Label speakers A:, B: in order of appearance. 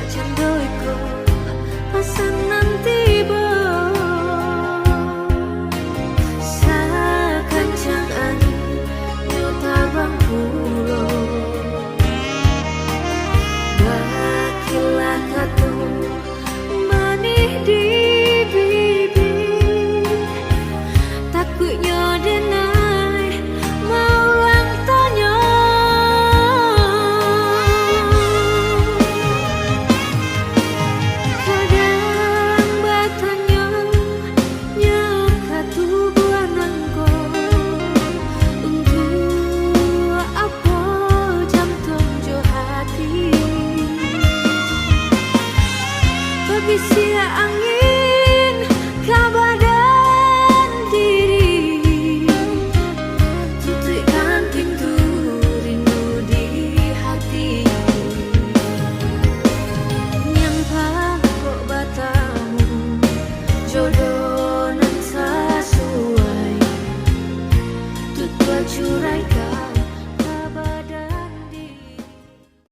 A: candoiku pasangan tiba sakancang angin nyota bangkulo bakilah katu manih di bibir takutnya denai mau lang tanya kadang batanya nyakatu buananku untuk apa jam tonjo hati berbisi angin kabar dan diri tutupkan pintu rindu di hati nyampak kok batamu jodoh nan sesuai tut bacuraikan